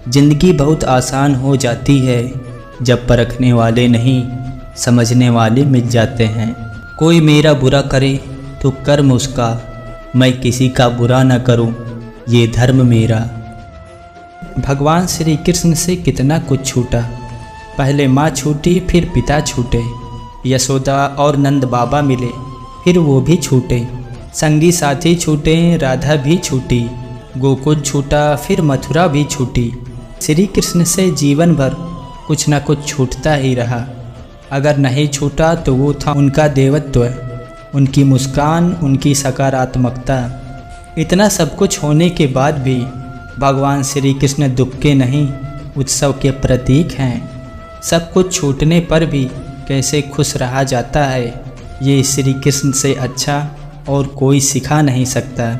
जिंदगी बहुत आसान हो जाती है जब परखने वाले नहीं समझने वाले मिल जाते हैं। कोई मेरा बुरा करे तो कर्म उसका, मैं किसी का बुरा न करूं, ये धर्म मेरा। भगवान श्री कृष्ण से कितना कुछ छूटा। पहले माँ छूटी, फिर पिता छूटे, यशोदा और नंद बाबा मिले, फिर वो भी छूटे। संगी साथी छूटे, राधा भी छूटी, गोकुल छूटा, फिर मथुरा भी छूटी। श्री कृष्ण से जीवन भर कुछ न कुछ छूटता ही रहा। अगर नहीं छूटा तो वो था उनका देवत्व, उनकी मुस्कान, उनकी सकारात्मकता। इतना सब कुछ होने के बाद भी भगवान श्री कृष्ण दुख के नहीं, उत्सव के प्रतीक हैं। सब कुछ छूटने पर भी कैसे खुश रहा जाता है, ये श्री कृष्ण से अच्छा और कोई सिखा नहीं सकता।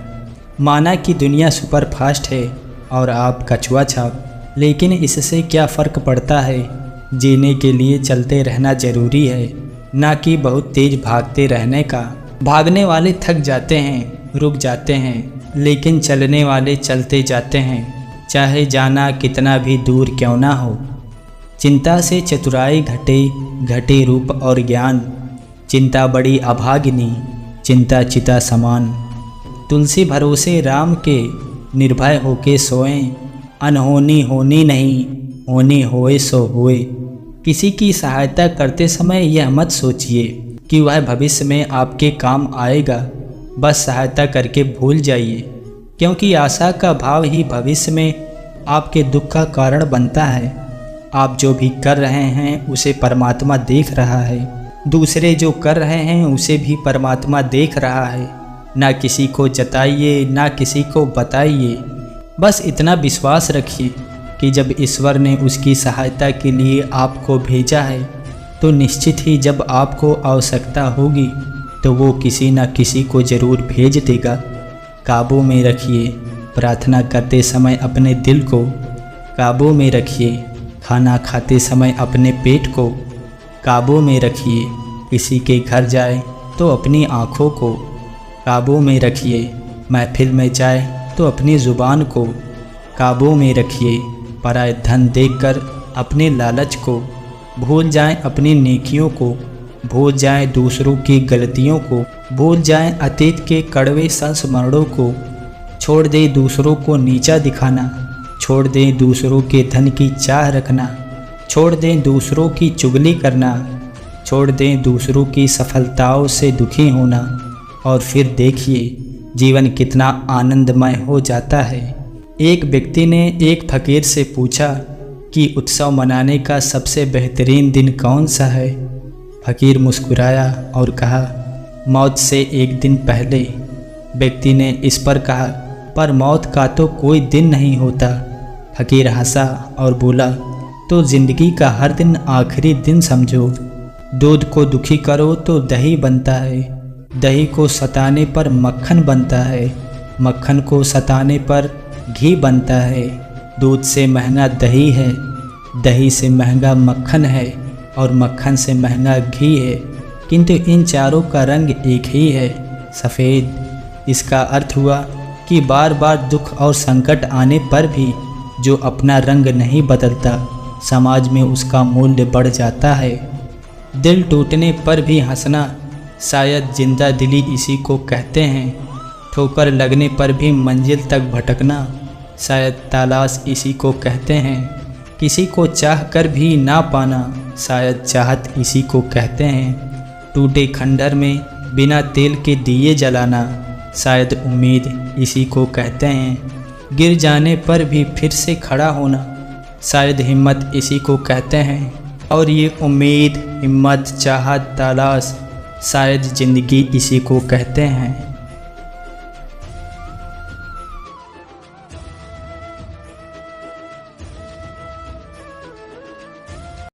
माना कि दुनिया सुपरफास्ट है और आप कछुआ छाप, लेकिन इससे क्या फ़र्क पड़ता है। जीने के लिए चलते रहना ज़रूरी है, ना कि बहुत तेज़ भागते रहने का। भागने वाले थक जाते हैं, रुक जाते हैं, लेकिन चलने वाले चलते जाते हैं, चाहे जाना कितना भी दूर क्यों ना हो। चिंता से चतुराई घटे, घटे रूप और ज्ञान। चिंता बड़ी अभागिनी, चिंता चिता समान। तुलसी भरोसे राम के, निर्भय होके सोएं। अनहोनी होनी नहीं, होनी होए सो होए। किसी की सहायता करते समय यह मत सोचिए कि वह भविष्य में आपके काम आएगा। बस सहायता करके भूल जाइए, क्योंकि आशा का भाव ही भविष्य में आपके दुख का कारण बनता है। आप जो भी कर रहे हैं उसे परमात्मा देख रहा है, दूसरे जो कर रहे हैं उसे भी परमात्मा देख रहा है। ना किसी को जताइए, ना किसी को बताइए। बस इतना विश्वास रखिए कि जब ईश्वर ने उसकी सहायता के लिए आपको भेजा है तो निश्चित ही जब आपको आवश्यकता होगी तो वो किसी न किसी को ज़रूर भेज देगा। काबू में रखिए, प्रार्थना करते समय अपने दिल को काबू में रखिए। खाना खाते समय अपने पेट को काबू में रखिए। किसी के घर जाए तो अपनी आँखों को काबू में रखिए। महफिल में जाए तो अपनी ज़ुबान को काबू में रखिए। पराए धन देखकर अपने लालच को भूल जाएं, अपनी नेकियों को भूल जाएं, दूसरों की गलतियों को भूल जाएं, अतीत के कड़वे संस्मरणों को छोड़ दें। दूसरों को नीचा दिखाना छोड़ दें, दूसरों के धन की चाह रखना छोड़ दें, दूसरों की चुगली करना छोड़ दें, दूसरों की सफलताओं से दुखी होना। और फिर देखिए जीवन कितना आनंदमय हो जाता है। एक व्यक्ति ने एक फकीर से पूछा कि उत्सव मनाने का सबसे बेहतरीन दिन कौन सा है। फकीर मुस्कुराया और कहा, मौत से एक दिन पहले। व्यक्ति ने इस पर कहा, पर मौत का तो कोई दिन नहीं होता। फकीर हंसा और बोला, तो ज़िंदगी का हर दिन आखिरी दिन समझो। दूध को दुखी करो तो दही बनता है, दही को सताने पर मक्खन बनता है, मक्खन को सताने पर घी बनता है। दूध से महंगा दही है, दही से महंगा मक्खन है और मक्खन से महंगा घी है, किंतु इन चारों का रंग एक ही है, सफ़ेद। इसका अर्थ हुआ कि बार बार दुख और संकट आने पर भी जो अपना रंग नहीं बदलता, समाज में उसका मूल्य बढ़ जाता है। दिल टूटने पर भी हंसना, शायद जिंदा दिली इसी को कहते हैं। ठोकर लगने पर भी मंजिल तक भटकना, शायद तलाश इसी को कहते हैं। किसी को चाह कर भी ना पाना, शायद चाहत इसी को कहते हैं। टूटे खंडर में बिना तेल के दिए जलाना, शायद उम्मीद इसी को कहते हैं। गिर जाने पर भी फिर से खड़ा होना, शायद हिम्मत इसी को कहते हैं। और ये उम्मीद, हिम्मत, चाहत, तलाश, शायद ज़िंदगी इसी को कहते हैं।